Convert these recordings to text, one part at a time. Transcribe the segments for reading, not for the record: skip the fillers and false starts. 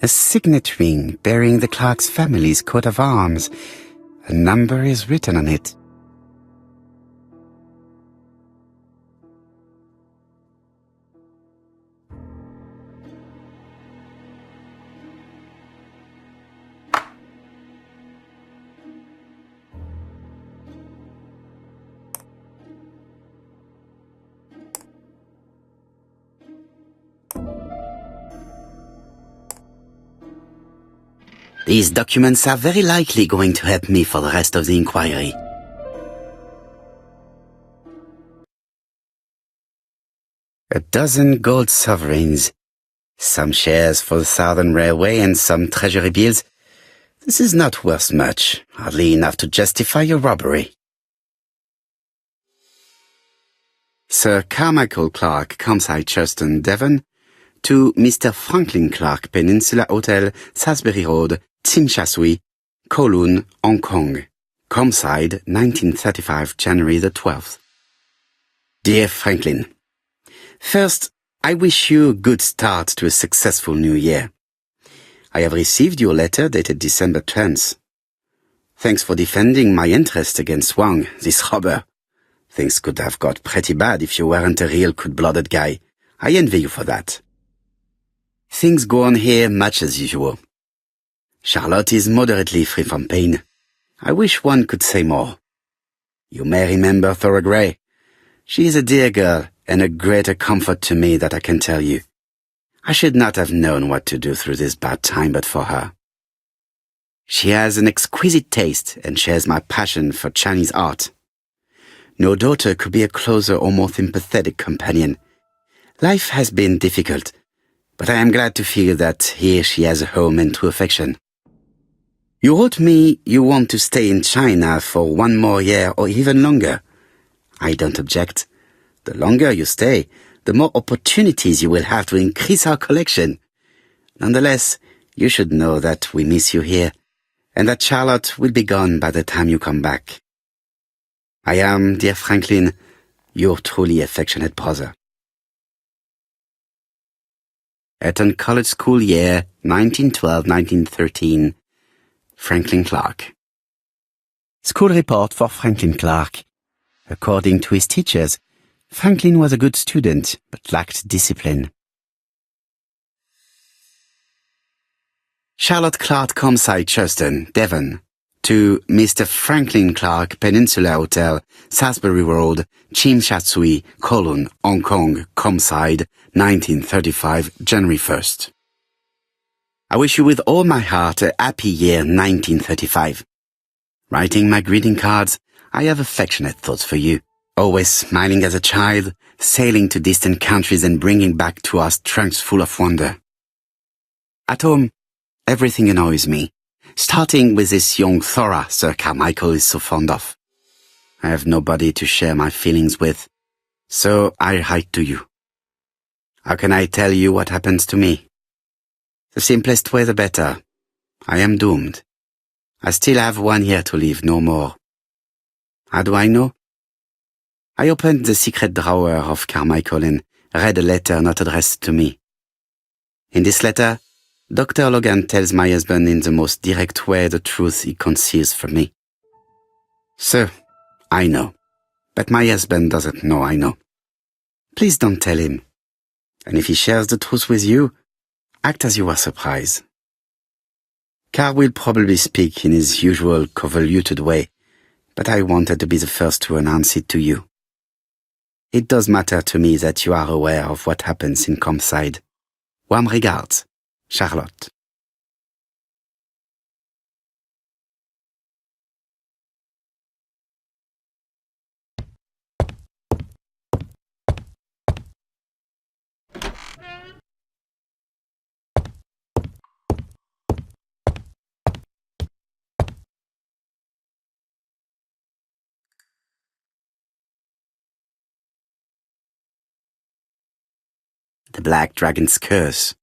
A signet ring bearing the Clark's family's coat of arms. A number is written on it. These documents are very likely going to help me for the rest of the inquiry. A dozen gold sovereigns, some shares for the Southern Railway and some treasury bills. This is not worth much, hardly enough to justify your robbery. Sir Carmichael Clark, Comside, Churston, Devon, to Mr. Franklin Clark, Peninsula Hotel, Salisbury Road, Tsim Kowloon, Hong Kong. Comside, 1935, January the 12th. Dear Franklin, first, I wish you a good start to a successful new year. I have received your letter dated December 10th. Thanks for defending my interest against Wang, this robber. Things could have got pretty bad if you weren't a real cold-blooded guy. I envy you for that. Things go on here much as usual. Charlotte is moderately free from pain. I wish one could say more. You may remember Thora Gray. She is a dear girl and a greater comfort to me that I can tell you. I should not have known what to do through this bad time but for her. She has an exquisite taste and shares my passion for Chinese art. No daughter could be a closer or more sympathetic companion. Life has been difficult, but I am glad to feel that here she has a home and true affection. You wrote me you want to stay in China for 1 more year or even longer. I don't object. The longer you stay, the more opportunities you will have to increase our collection. Nonetheless, you should know that we miss you here, and that Charlotte will be gone by the time you come back. I am, dear Franklin, your truly affectionate brother. Eton College School Year, 1912-1913. Franklin Clark. School report for Franklin Clark. According to his teachers, Franklin was a good student, but lacked discipline. Charlotte Clark, Comside, Churston, Devon, to Mr. Franklin Clark, Peninsula Hotel, Salisbury Road, Tsim Sha Tsui, Kowloon, Hong Kong, Comside, 1935, January 1st. I wish you with all my heart a happy year 1935. Writing my greeting cards, I have affectionate thoughts for you. Always smiling as a child, sailing to distant countries and bringing back to us trunks full of wonder. At home, everything annoys me, starting with this young Thora Sir Carmichael is so fond of. I have nobody to share my feelings with, so I write to you. How can I tell you what happens to me? The simplest way the better. I am doomed. I still have 1 year to live, no more. How do I know? I opened the secret drawer of Carmichael and read a letter not addressed to me. In this letter, Dr. Logan tells my husband in the most direct way the truth he conceals from me. So, I know. But my husband doesn't know I know. Please don't tell him. And if he shares the truth with you, act as you are surprised. Carl will probably speak in his usual convoluted way, but I wanted to be the first to announce it to you. It does matter to me that you are aware of what happens in Comside. Warm regards, Charlotte. The Black Dragon's Curse.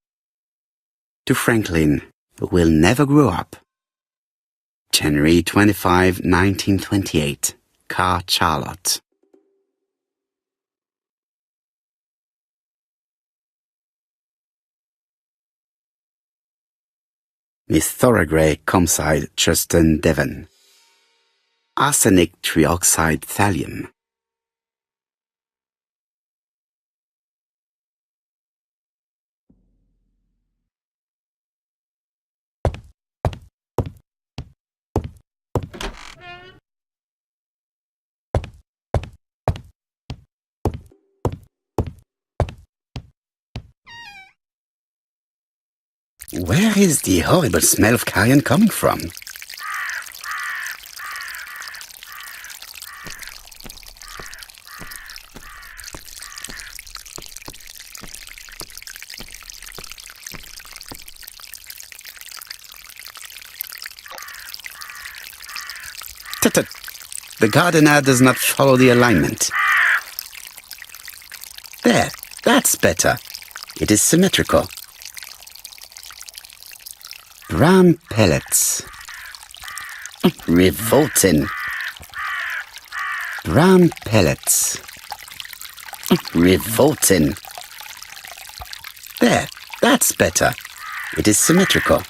To Franklin, who will never grow up. January 25, 1928. Car Charlotte. Miss Thorogray, Comside, Chuston, Devon. Arsenic trioxide thallium. Where is the horrible smell of carrion coming from? Tut-tut! The gardener does not follow the alignment. There, that's better. It is symmetrical. Brown pellets. Revolting. Brown pellets. Revolting. There, that's better. It is symmetrical.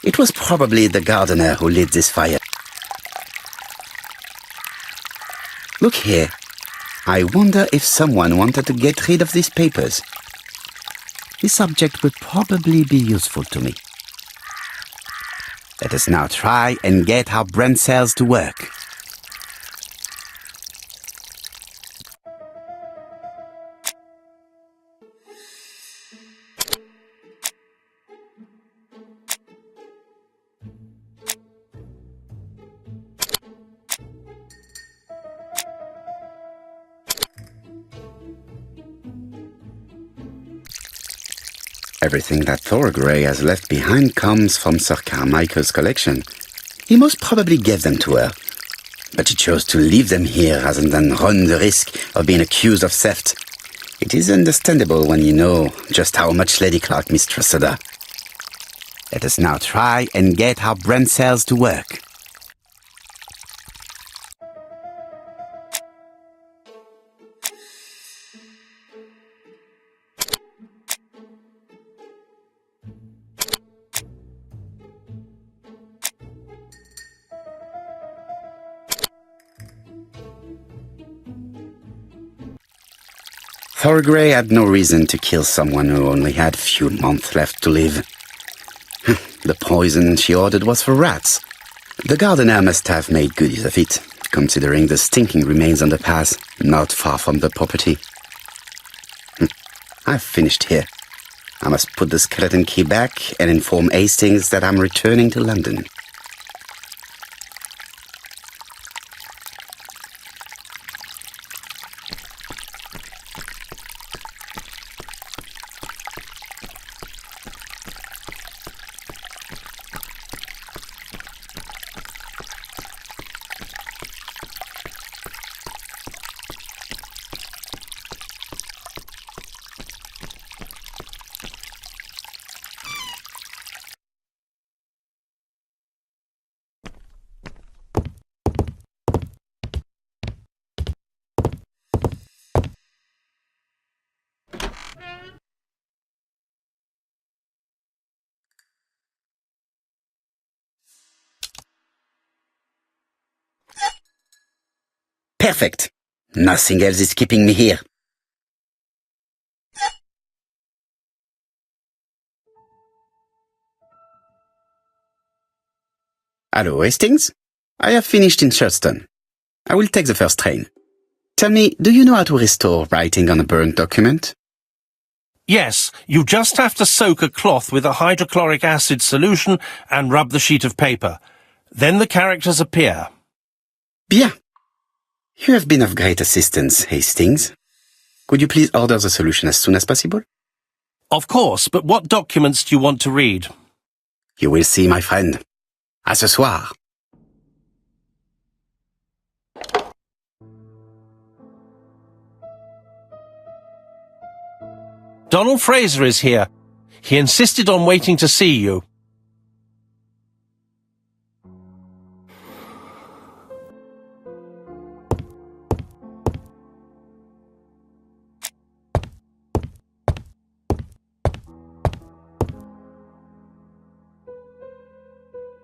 It was probably the gardener who lit this fire. Look here. I wonder if someone wanted to get rid of these papers. This object would probably be useful to me. Let us now try and get our brain cells to work. Everything that Thorogray has left behind comes from Sir Carmichael's collection. He most probably gave them to her, but she chose to leave them here rather than run the risk of being accused of theft. It is understandable when you know just how much Lady Clark mistrusted her. Let us now try and get our brain cells to work. Thorogray had no reason to kill someone who only had a few months left to live. The poison she ordered was for rats. The gardener must have made good use of it, considering the stinking remains on the path, not far from the property. I've finished here. I must put the skeleton key back and inform Hastings that I'm returning to London. Perfect. Nothing else is keeping me here. Hello, Hastings? I have finished in Churchton. I will take the first train. Tell me, do you know how to restore writing on a burnt document? Yes, you just have to soak a cloth with a hydrochloric acid solution and rub the sheet of paper. Then the characters appear. Bien. You have been of great assistance, Hastings. Could you please order the solution as soon as possible? Of course, but what documents do you want to read? You will see, my friend. À ce soir. Donald Fraser is here. He insisted on waiting to see you.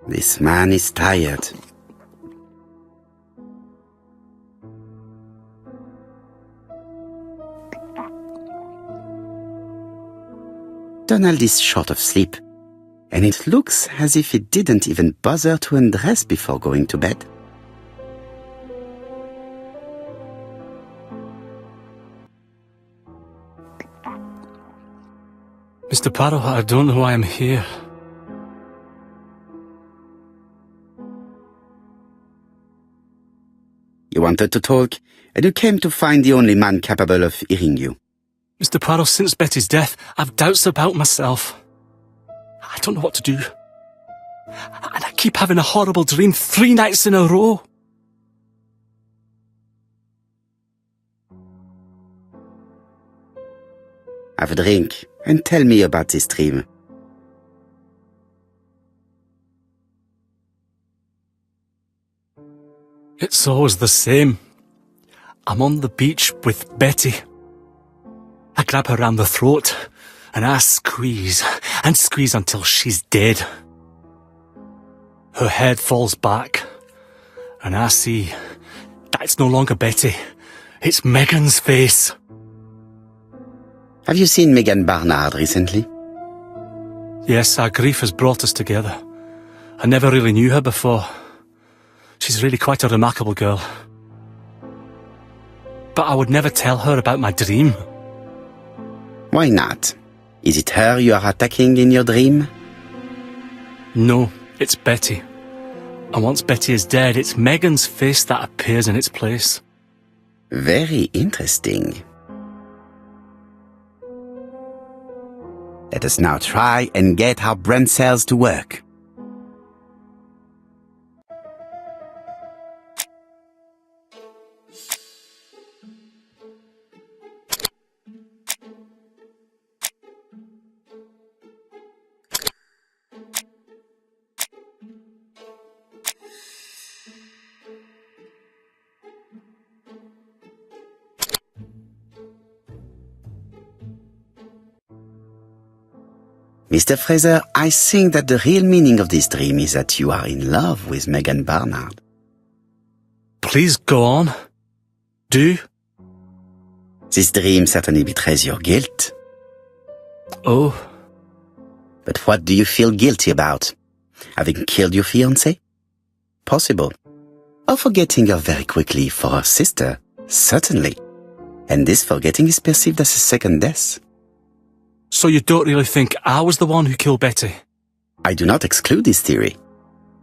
This man is tired. Donald is short of sleep, and it looks as if he didn't even bother to undress before going to bed. Mr. Poirot, I don't know why I'm here. You wanted to talk, and you came to find the only man capable of hearing you. Mr. Poirot, since Betty's death, I've doubts about myself. I don't know what to do. And I keep having a horrible dream 3 nights in a row. Have a drink, and tell me about this dream. It's always the same. I'm on the beach with Betty. I grab her round the throat, and I squeeze, and squeeze until she's dead. Her head falls back, and I see that it's no longer Betty. It's Megan's face. Have you seen Megan Barnard recently? Yes, our grief has brought us together. I never really knew her before. She's really quite a remarkable girl. But I would never tell her about my dream. Why not? Is it her you are attacking in your dream? No, it's Betty. And once Betty is dead, it's Megan's face that appears in its place. Very interesting. Let us now try and get our brain cells to work. Mr. Fraser, I think that the real meaning of this dream is that you are in love with Megan Barnard. Please go on. Do. This dream certainly betrays your guilt. Oh. But what do you feel guilty about? Having killed your fiancé? Possible. Or forgetting her very quickly for her sister? Certainly. And this forgetting is perceived as a second death. So you don't really think I was the one who killed Betty? I do not exclude this theory.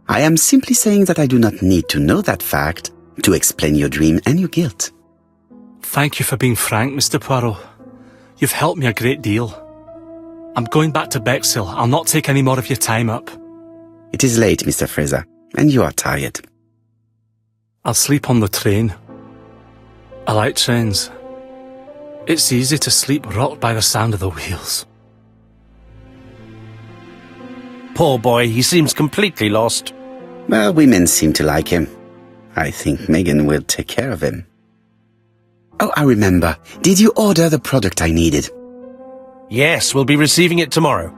I am simply saying that I do not need to know that fact to explain your dream and your guilt. Thank you for being frank, Mr. Poirot. You've helped me a great deal. I'm going back to Bexhill. I'll not take any more of your time up. It is late, Mr. Fraser, and you are tired. I'll sleep on the train. I like trains. It's easy to sleep rocked by the sound of the wheels. Poor boy, he seems completely lost. Well, women seem to like him. I think Megan will take care of him. Oh, I remember. Did you order the product I needed? Yes, we'll be receiving it tomorrow.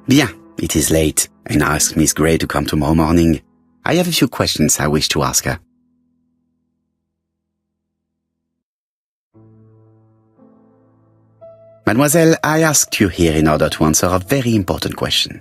Bien, it is late, and I asked Miss Gray to come tomorrow morning. I have a few questions I wish to ask her. Mademoiselle, I asked you here in order to answer a very important question.